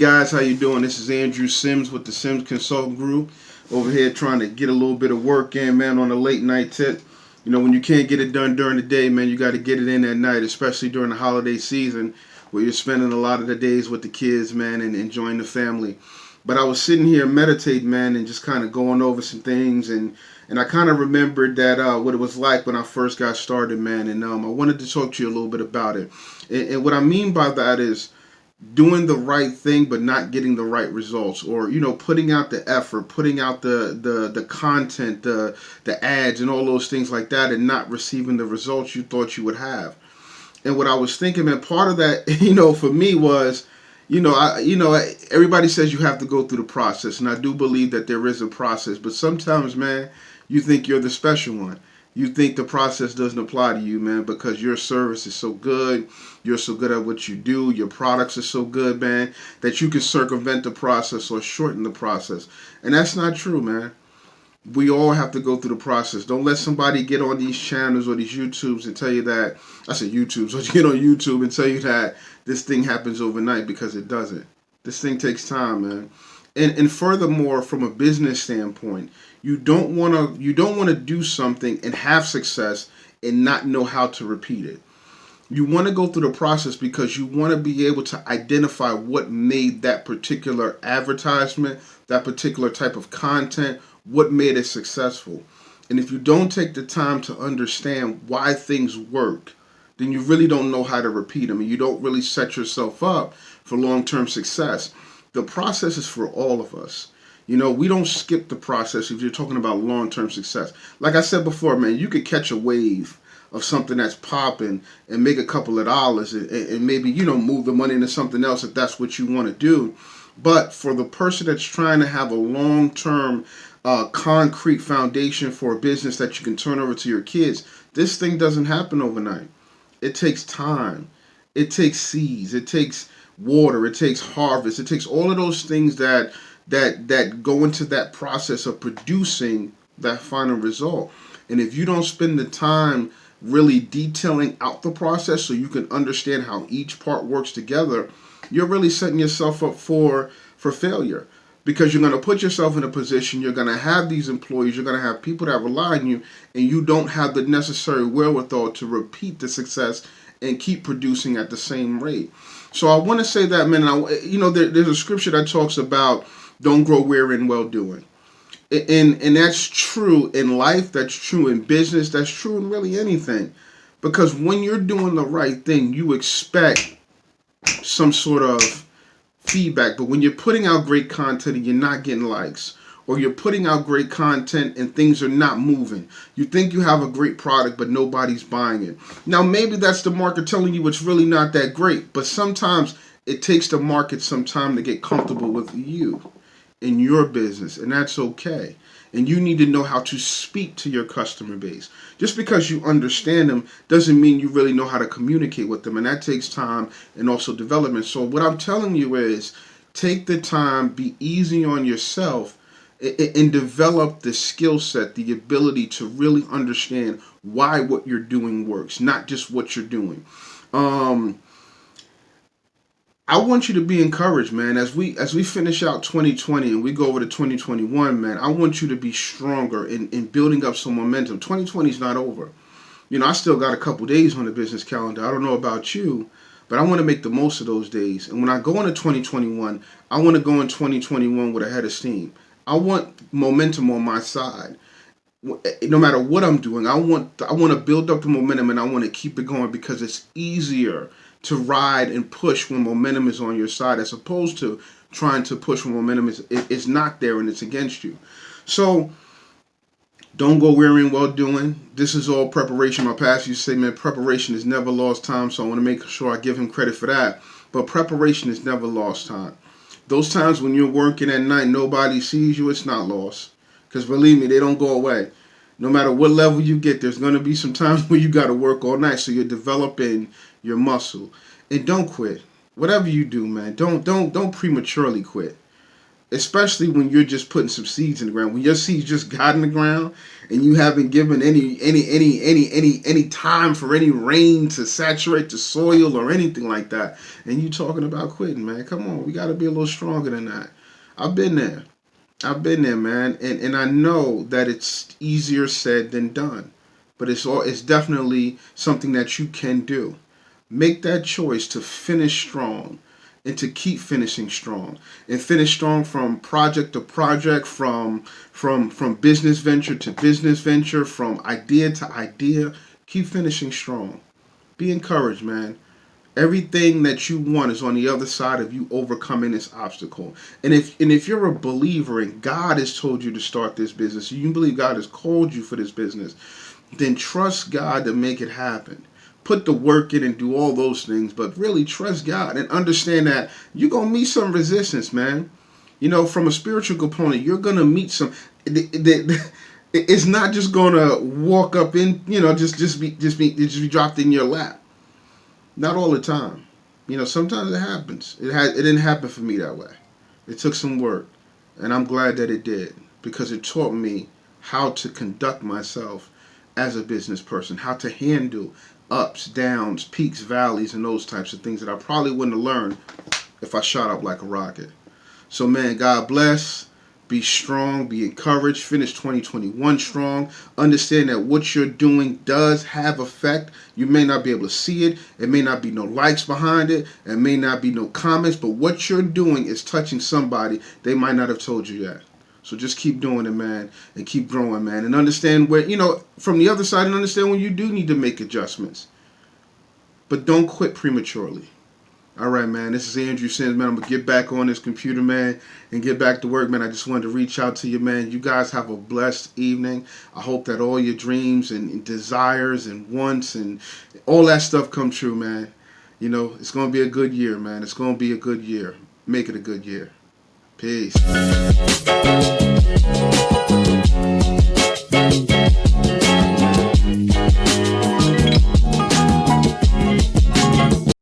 guys, how you doing? This is Andrew Sims with the Sims Consulting Group. Over here trying to get a little bit of work in, man, on a late night tip. You know, when you can't get it done during the day, man, you got to get it in at night, especially during the holiday season where you're spending a lot of the days with the kids, man, and enjoying the family. But I was sitting here meditating, man, and just kind of going over some things, and I kind of remembered that what it was like when I first got started, man, and I wanted to talk to you a little bit about it. And what I mean by that is doing the right thing but not getting the right results, or putting out the effort, putting out the content, the ads and all those things like that, and not receiving the results you thought you would have. And what I was thinking, man, part of that for me was, everybody says you have to go through the process, and I do believe that there is a process, but sometimes, man, you think you're the special one. You think the process doesn't apply to you, man, because your service is so good, you're so good at what you do, your products are so good, man, that you can circumvent the process or shorten the process. And that's not true, man. We all have to go through the process. Don't let somebody get on these channels or these YouTubes and tell you that, I said YouTubes, or get on YouTube and tell you that this thing happens overnight, because it doesn't. This thing takes time, man. And furthermore, from a business standpoint, you don't want to do something and have success and not know how to repeat it. You want to go through the process because you want to be able to identify what made that particular advertisement, that particular type of content, what made it successful. And if you don't take the time to understand why things work, then you really don't know how to repeat them, and you don't really set yourself up for long-term success. The process is for all of us. We don't skip the process if you're talking about long-term success. Like I said before, man, you could catch a wave of something that's popping and make a couple of dollars, and maybe, move the money into something else if that's what you want to do. But for the person that's trying to have a long-term concrete foundation for a business that you can turn over to your kids, this thing doesn't happen overnight. It takes time. It takes seeds. It takes water. It takes harvest. It takes all of those things that go into that process of producing that final result. And if you don't spend the time really detailing out the process so you can understand how each part works together, you're really setting yourself up for failure. Because you're going to put yourself in a position, you're going to have these employees, you're going to have people that rely on you, and you don't have the necessary wherewithal to repeat the success and keep producing at the same rate. So I want to say that, man, there's a scripture that talks about don't grow weary in well doing. And that's true in life, that's true in business, that's true in really anything. Because when you're doing the right thing, you expect some sort of feedback. But when you're putting out great content and you're not getting likes, or you're putting out great content and things are not moving, you think you have a great product but nobody's buying it. Now maybe that's the market telling you it's really not that great, but sometimes it takes the market some time to get comfortable with you in your business, and that's okay. And you need to know how to speak to your customer base. Just because you understand them doesn't mean you really know how to communicate with them, and that takes time and also development. So what I'm telling you is, take the time, be easy on yourself, and develop the skill set, the ability to really understand why what you're doing works, not just what you're doing. I want you to be encouraged, man, as we finish out 2020 and we go over to 2021, man. I want you to be stronger in building up some momentum. 2020 is not over. I still got a couple days on the business calendar. I don't know about you, but I want to make the most of those days. And when I go into 2021, I want to go in 2021 with a head of steam. I want momentum on my side. No matter what I'm doing, I want to build up the momentum, and I want to keep it going, because it's easier to ride and push when momentum is on your side, as opposed to trying to push when momentum is not there and it's against you. So don't go weary in well doing. This is all preparation. My pastor used to say, man, preparation is never lost time. So I want to make sure I give him credit for that. But preparation is never lost time. Those times when you're working at night, nobody sees you, it's not lost. Because believe me, they don't go away. No matter what level you get, there's going to be some times where you got to work all night. So you're developing your muscle. And don't quit. Whatever you do, man, don't prematurely quit. Especially when you're just putting some seeds in the ground. When your seeds just got in the ground and you haven't given any time for any rain to saturate the soil or anything like that, and you talking about quitting, man. Come on, we got to be a little stronger than that. I've been there. I've been there, man, and I know that it's easier said than done, but it's definitely something that you can do. Make that choice to finish strong and to keep finishing strong and finish strong from project to project, from business venture to business venture, from idea to idea. Keep finishing strong. Be encouraged, man. Everything that you want is on the other side of you overcoming this obstacle. And if you're a believer and God has told you to start this business, you believe God has called you for this business, then trust God to make it happen. Put the work in and do all those things, but really trust God and understand that you're going to meet some resistance, man. From a spiritual component, you're going to meet some. It's not just going to walk up in, just be dropped in your lap. Not all the time. Sometimes it happens. It didn't happen for me that way. It took some work, and I'm glad that it did, because it taught me how to conduct myself as a business person, how to handle ups, downs, peaks, valleys, and those types of things that I probably wouldn't have learned if I shot up like a rocket. So, man, God bless. Be strong, be encouraged, finish 2021 strong. Understand that what you're doing does have effect. You may not be able to see it. It may not be no likes behind it. It may not be no comments, but what you're doing is touching somebody. They might not have told you that. So just keep doing it, man, and keep growing, man. And understand where, from the other side, and understand when you do need to make adjustments. But don't quit prematurely. All right, man. This is Andrew Sims, man. I'm going to get back on this computer, man, and get back to work, man. I just wanted to reach out to you, man. You guys have a blessed evening. I hope that all your dreams and desires and wants and all that stuff come true, man. It's going to be a good year, man. It's going to be a good year. Make it a good year. Peace.